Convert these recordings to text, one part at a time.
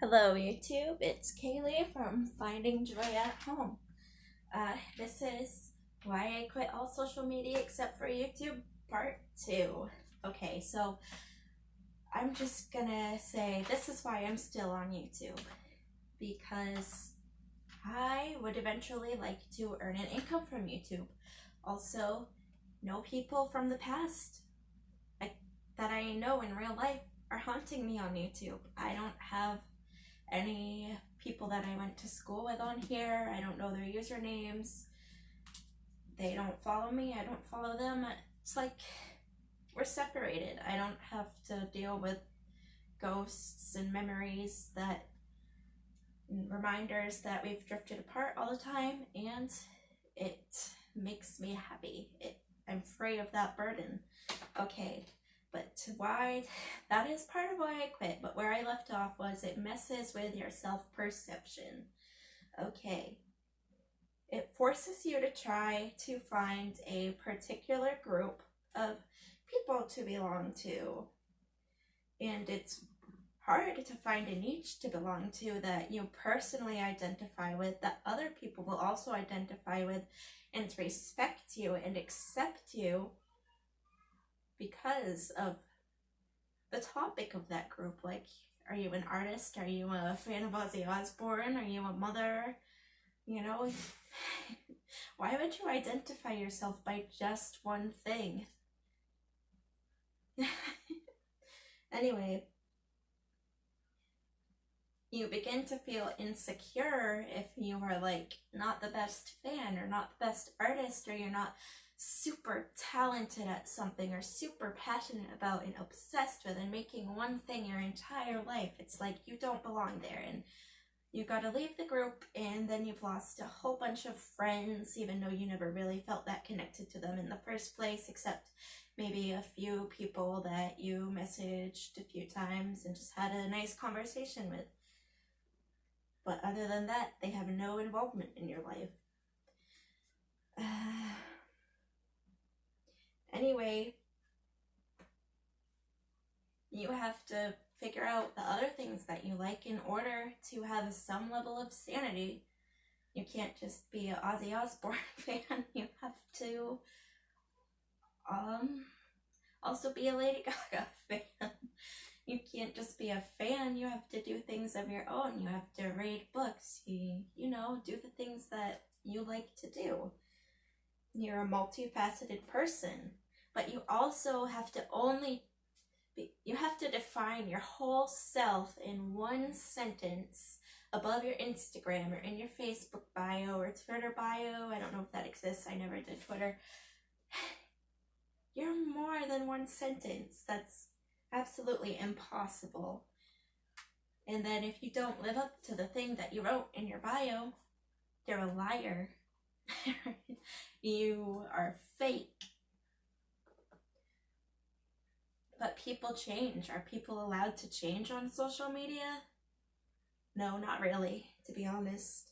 Hello YouTube, it's Kaylee from Finding Joy at Home. This is why I quit all social media except for YouTube, part 2. Okay, so I'm just gonna say this is why I'm still on YouTube. Because I would eventually like to earn an income from YouTube. Also, know people from the past that I know in real life are haunting me on YouTube. I don't have any people that I went to school with on here. I don't know their usernames. They don't follow me. I don't follow them. It's like we're separated. I don't have to deal with ghosts and memories that reminders that we've drifted apart all the time, and it makes me happy. I'm free of that burden. Okay. But why, that is part of why I quit, but where I left off was it messes with your self-perception. Okay. It forces you to try to find a particular group of people to belong to. And it's hard to find a niche to belong to that you personally identify with, that other people will also identify with and respect you and accept you because of the topic of that group. Like, are you an artist? Are you a fan of Ozzy Osbourne? Are you a mother? You know, why would you identify yourself by just one thing? Anyway, you begin to feel insecure if you are like not the best fan or not the best artist, or you're not super talented at something or super passionate about and obsessed with and making one thing your entire life. It's like you don't belong there, and you gotta leave the group, and then you've lost a whole bunch of friends even though you never really felt that connected to them in the first place, except maybe a few people that you messaged a few times and just had a nice conversation with. But other than that, they have no involvement in your life. Anyway, you have to figure out the other things that you like in order to have some level of sanity. You can't just be an Ozzy Osbourne fan. You have to also be a Lady Gaga fan. You can't just be a fan. You have to do things of your own. You have to read books. You know, do the things that you like to do. You're a multifaceted person, but you also have to you have to define your whole self in one sentence above your Instagram or in your Facebook bio or Twitter bio. I don't know if that exists. I never did Twitter. You're more than one sentence. That's absolutely impossible. And then if you don't live up to the thing that you wrote in your bio, you're a liar. You are fake. But people change. Are people allowed to change on social media? No, not really, to be honest.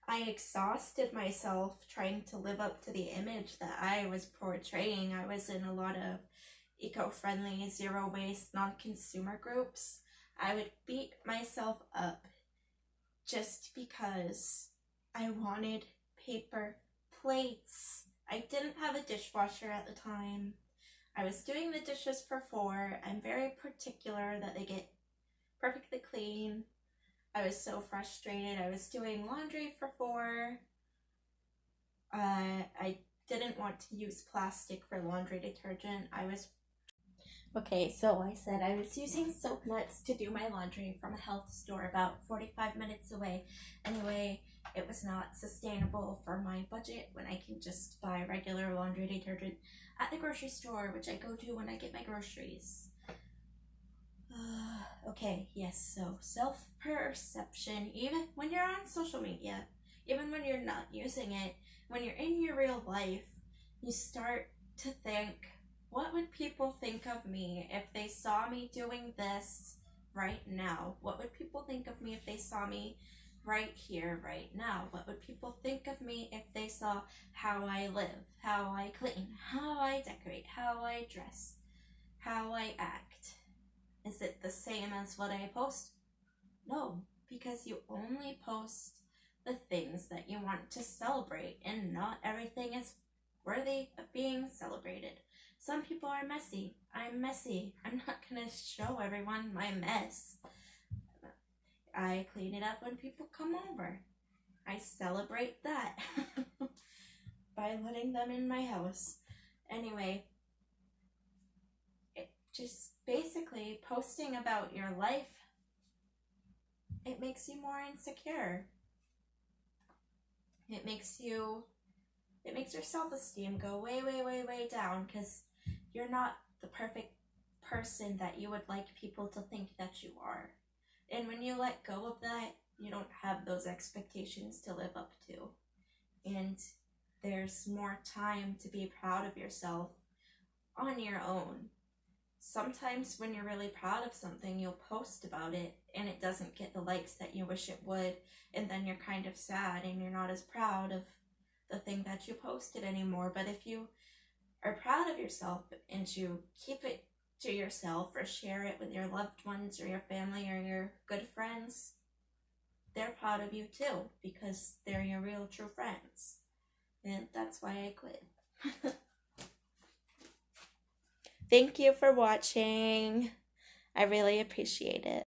I exhausted myself trying to live up to the image that I was portraying. I was in a lot of eco-friendly, zero-waste, non-consumer groups. I would beat myself up just because I wanted paper plates. I didn't have a dishwasher at the time. I was doing the dishes for 4. I'm very particular that they get perfectly clean. I was so frustrated. I was doing laundry for 4. I didn't want to use plastic for laundry detergent. Okay, so I said I was using soap nuts to do my laundry from a health store about 45 minutes away. Anyway, it was not sustainable for my budget when I can just buy regular laundry detergent at the grocery store, which I go to when I get my groceries. Okay, yes, so self-perception, even when you're on social media, even when you're not using it, when you're in your real life, you start to think, what would people think of me if they saw me doing this right now? What would people think of me if they saw me right here, right now? What would people think of me if they saw how I live, how I clean, how I decorate, how I dress, how I act? Is it the same as what I post? No. low because you only post the things that you want to celebrate, and not everything is worthy of being celebrated. Some people are messy. I'm messy. I'm not gonna show everyone my mess. I clean it up when people come over. I celebrate that by letting them in my house. Anyway, it just basically posting about your life, it makes you more insecure. It makes your self-esteem go way, way, way, way down because you're not the perfect person that you would like people to think that you are. And when you let go of that, you don't have those expectations to live up to. And there's more time to be proud of yourself on your own. Sometimes when you're really proud of something, you'll post about it and it doesn't get the likes that you wish it would, and then you're kind of sad and you're not as proud of the thing that you posted anymore. But if you are proud of yourself and you keep it to yourself or share it with your loved ones or your family or your good friends, they're proud of you too because they're your real true friends. And that's why I quit. Thank you for watching. I really appreciate it.